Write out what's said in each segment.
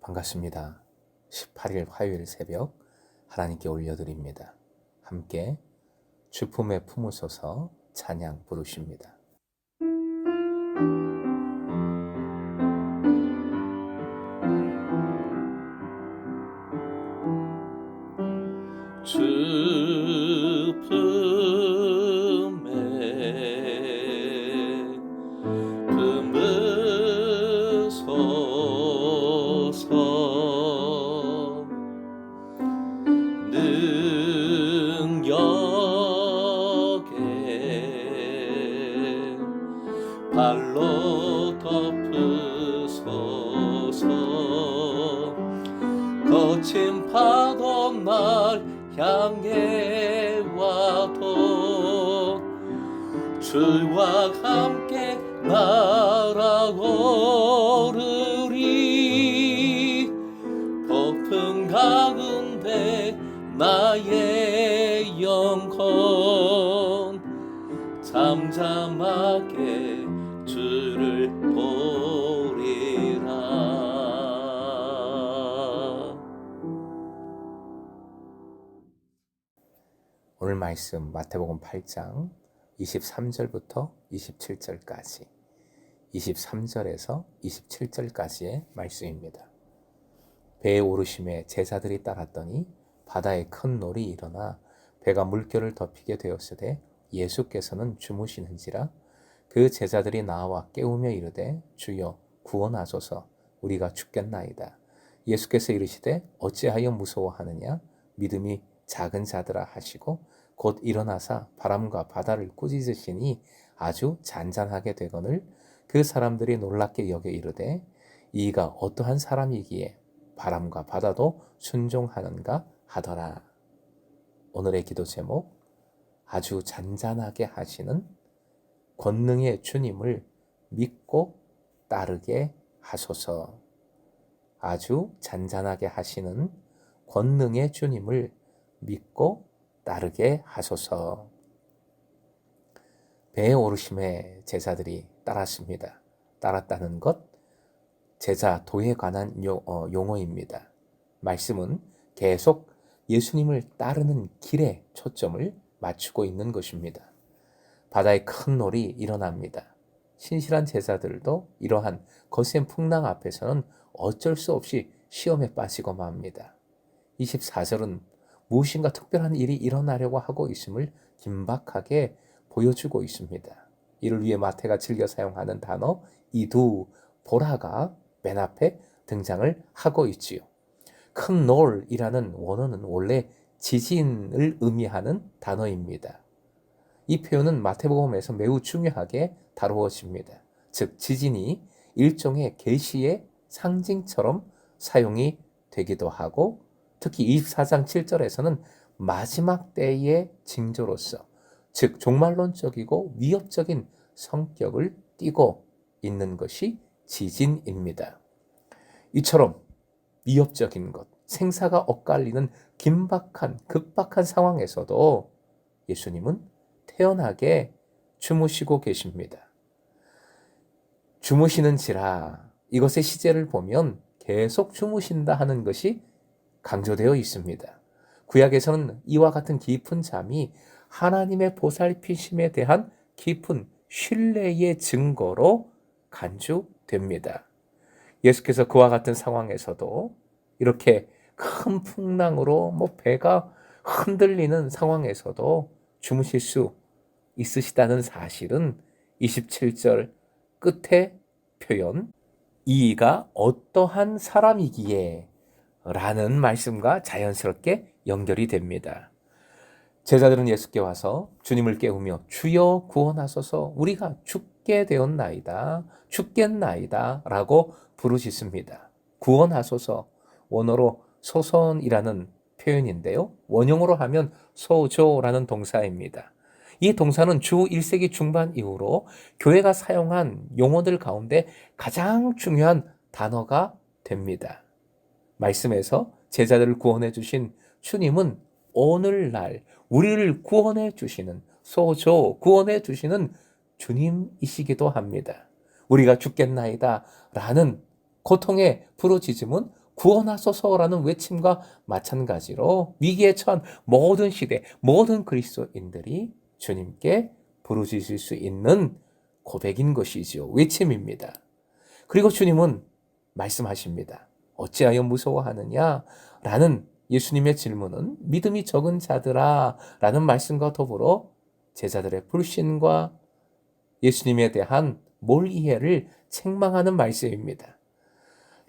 반갑습니다. 18일 화요일 새벽 하나님께 올려드립니다. 함께 주품에 품으소서 찬양 부르십니다. 주품에 품으소서 능력에 발로 덮으소서 거친 파도 날 향해 와도 주와 함께 날아오르리 폭풍 가운데 나의 영혼 잠잠하게 주를 보리라. 오늘 말씀 마태복음 8장 23절부터 27절까지 23절에서 27절까지의 말씀입니다. 배에 오르심에 제자들이 따랐더니 바다에 큰 놀이 일어나 배가 물결을 덮이게 되었으되 예수께서는 주무시는지라 그 제자들이 나와 깨우며 이르되 주여 구원하소서 우리가 죽겠나이다. 예수께서 이르시되 어찌하여 무서워하느냐 믿음이 작은 자들아 하시고 곧 일어나사 바람과 바다를 꾸짖으시니 아주 잔잔하게 되거늘 그 사람들이 놀랍게 여겨 이르되 이가 어떠한 사람이기에 바람과 바다도 순종하는가 하더라. 오늘의 기도 제목 아주 잔잔하게 하시는 권능의 주님을 믿고 따르게 하소서. 아주 잔잔하게 하시는 권능의 주님을 믿고 따르게 하소서. 배에 오르심에 제자들이 따랐습니다. 따랐다는 것, 제자 도에 관한 용어입니다. 말씀은 계속 예수님을 따르는 길에 초점을 맞추고 있는 것입니다. 바다에 큰 놀이 일어납니다. 신실한 제자들도 이러한 거센 풍랑 앞에서는 어쩔 수 없이 시험에 빠지고 맙니다. 24절은 무엇인가 특별한 일이 일어나려고 하고 있음을 긴박하게 보여주고 있습니다. 이를 위해 마태가 즐겨 사용하는 단어 이두 보라가 맨 앞에 등장을 하고 있지요. 큰 놀이라는 원어는 원래 지진을 의미하는 단어입니다. 이 표현은 마태복음에서 매우 중요하게 다루어집니다. 즉 지진이 일종의 계시의 상징처럼 사용이 되기도 하고 특히 24장 7절에서는 마지막 때의 징조로서 즉 종말론적이고 위협적인 성격을 띠고 있는 것이 지진입니다. 이처럼 위협적인 것, 생사가 엇갈리는 긴박한 급박한 상황에서도 예수님은 태연하게 주무시고 계십니다. 주무시는지라 이것의 시제를 보면 계속 주무신다 하는 것이 강조되어 있습니다. 구약에서는 이와 같은 깊은 잠이 하나님의 보살피심에 대한 깊은 신뢰의 증거로 간주됩니다. 예수께서 그와 같은 상황에서도 이렇게 큰 풍랑으로 배가 흔들리는 상황에서도 주무실 수 있으시다는 사실은 27절 끝에 표현 이가 어떠한 사람이기에 라는 말씀과 자연스럽게 연결이 됩니다. 제자들은 예수께 와서 주님을 깨우며 주여 구원하소서 우리가 죽게 되었나이다 죽겠나이다 라고 부르짖습니다. 구원하소서 원어로 소선이라는 표현인데요. 원형으로 하면 소조라는 동사입니다. 이 동사는 주 1세기 중반 이후로 교회가 사용한 용어들 가운데 가장 중요한 단어가 됩니다. 말씀에서 제자들을 구원해 주신 주님은 오늘날 우리를 구원해 주시는 소조, 구원해 주시는 주님이시기도 합니다. 우리가 죽겠나이다 라는 고통의 부르짖음은 구원하소서라는 외침과 마찬가지로 위기에 처한 모든 시대, 모든 그리스도인들이 주님께 부르짖을 수 있는 고백인 것이지요. 외침입니다. 그리고 주님은 말씀하십니다. 어찌하여 무서워하느냐? 라는 예수님의 질문은 믿음이 적은 자들아 라는 말씀과 더불어 제자들의 불신과 예수님에 대한 몰이해를 책망하는 말씀입니다.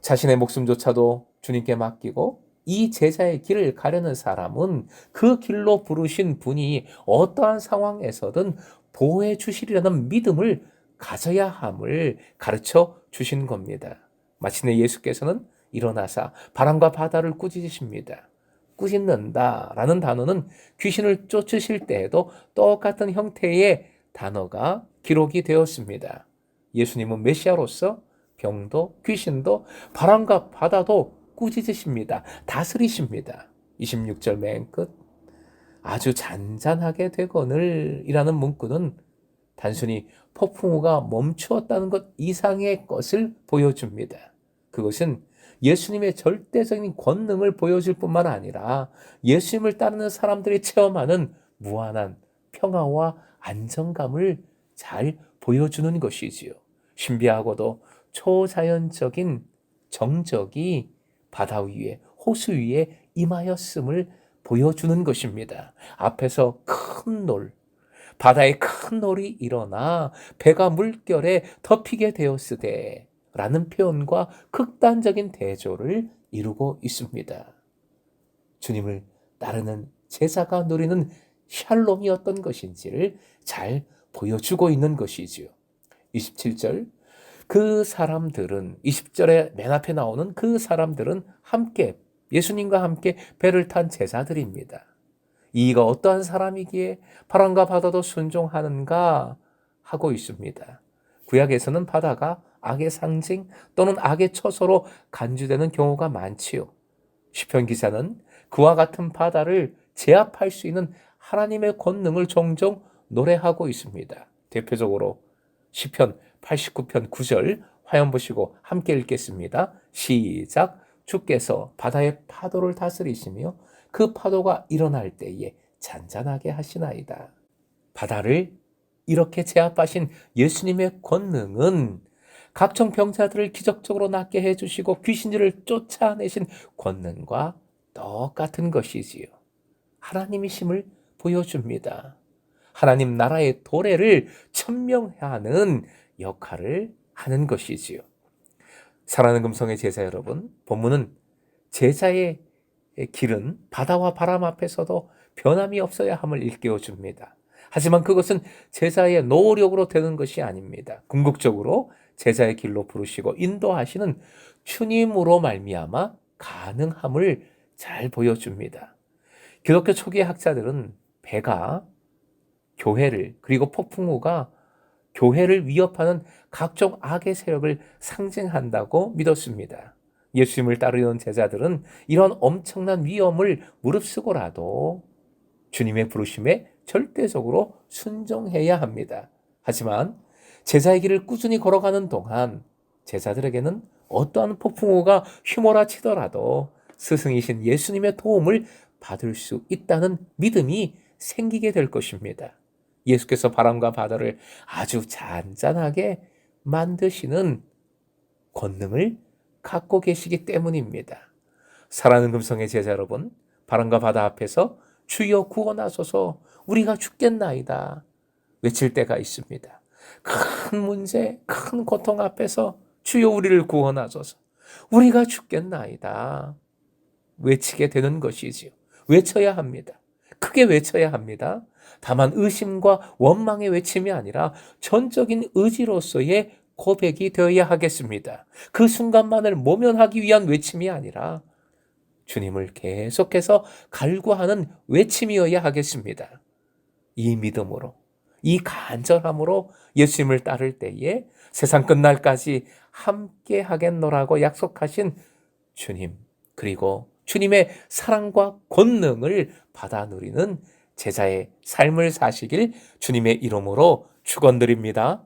자신의 목숨조차도 주님께 맡기고 이 제자의 길을 가려는 사람은 그 길로 부르신 분이 어떠한 상황에서든 보호해 주시리라는 믿음을 가져야 함을 가르쳐 주신 겁니다. 마침내 예수께서는 일어나사 바람과 바다를 꾸짖으십니다. 꾸짖는다 라는 단어는 귀신을 쫓으실 때에도 똑같은 형태의 단어가 기록이 되었습니다. 예수님은 메시아로서 병도 귀신도 바람과 바다도 꾸짖으십니다. 다스리십니다. 26절 맨 끝 아주 잔잔하게 되거늘 이라는 문구는 단순히 폭풍우가 멈추었다는 것 이상의 것을 보여줍니다. 그것은 예수님의 절대적인 권능을 보여줄 뿐만 아니라 예수님을 따르는 사람들이 체험하는 무한한 평화와 안정감을 잘 보여주는 것이지요. 신비하고도 초자연적인 정적이 바다 위에 호수 위에 임하였음을 보여주는 것입니다. 앞에서 큰 놀, 바다에 큰 놀이 일어나 배가 물결에 덮이게 되었으되 라는 표현과 극단적인 대조를 이루고 있습니다. 주님을 따르는 제자가 누리는 샬롬이 어떤 것인지를 잘 보여주고 있는 것이지요. 27절 그 사람들은 20절에 맨 앞에 나오는 그 사람들은 함께 예수님과 함께 배를 탄 제자들입니다. 이가 어떠한 사람이기에 바람과 바다도 순종하는가 하고 있습니다. 구약에서는 바다가 악의 상징 또는 악의 처소로 간주되는 경우가 많지요. 시편 기자는 그와 같은 바다를 제압할 수 있는 하나님의 권능을 종종 노래하고 있습니다. 대표적으로 시편 89편 9절 화면 보시고 함께 읽겠습니다. 시작. 주께서 바다의 파도를 다스리시며 그 파도가 일어날 때에 잔잔하게 하시나이다. 바다를 이렇게 제압하신 예수님의 권능은 각종 병자들을 기적적으로 낫게 해주시고 귀신들을 쫓아내신 권능과 똑같은 것이지요. 하나님이심을 보여줍니다. 하나님 나라의 도래를 천명하는 역할을 하는 것이지요. 사랑하는 금성의 제자 여러분, 본문은 제자의 길은 바다와 바람 앞에서도 변함이 없어야 함을 일깨워 줍니다. 하지만 그것은 제자의 노력으로 되는 것이 아닙니다. 궁극적으로 제자의 길로 부르시고 인도하시는 주님으로 말미암아 가능함을 잘 보여줍니다. 기독교 초기 학자들은 배가 교회를 그리고 폭풍우가 교회를 위협하는 각종 악의 세력을 상징한다고 믿었습니다. 예수님을 따르는 제자들은 이런 엄청난 위험을 무릅쓰고라도 주님의 부르심에 절대적으로 순종해야 합니다. 하지만 제자의 길을 꾸준히 걸어가는 동안 제자들에게는 어떠한 폭풍우가 휘몰아치더라도 스승이신 예수님의 도움을 받을 수 있다는 믿음이 생기게 될 것입니다. 예수께서 바람과 바다를 아주 잔잔하게 만드시는 권능을 갖고 계시기 때문입니다. 사랑하는 금성의 제자 여러분, 바람과 바다 앞에서 주여 구원하소서 우리가 죽겠나이다 외칠 때가 있습니다. 큰 문제, 큰 고통 앞에서 주여 우리를 구원하소서 우리가 죽겠나이다 외치게 되는 것이지요. 외쳐야 합니다. 크게 외쳐야 합니다. 다만 의심과 원망의 외침이 아니라 전적인 의지로서의 고백이 되어야 하겠습니다. 그 순간만을 모면하기 위한 외침이 아니라 주님을 계속해서 갈구하는 외침이어야 하겠습니다. 이 믿음으로, 이 간절함으로 예수님을 따를 때에 세상 끝날까지 함께 하겠노라고 약속하신 주님, 그리고 주님의 사랑과 권능을 받아 누리는 제자의 삶을 사시길 주님의 이름으로 축원드립니다.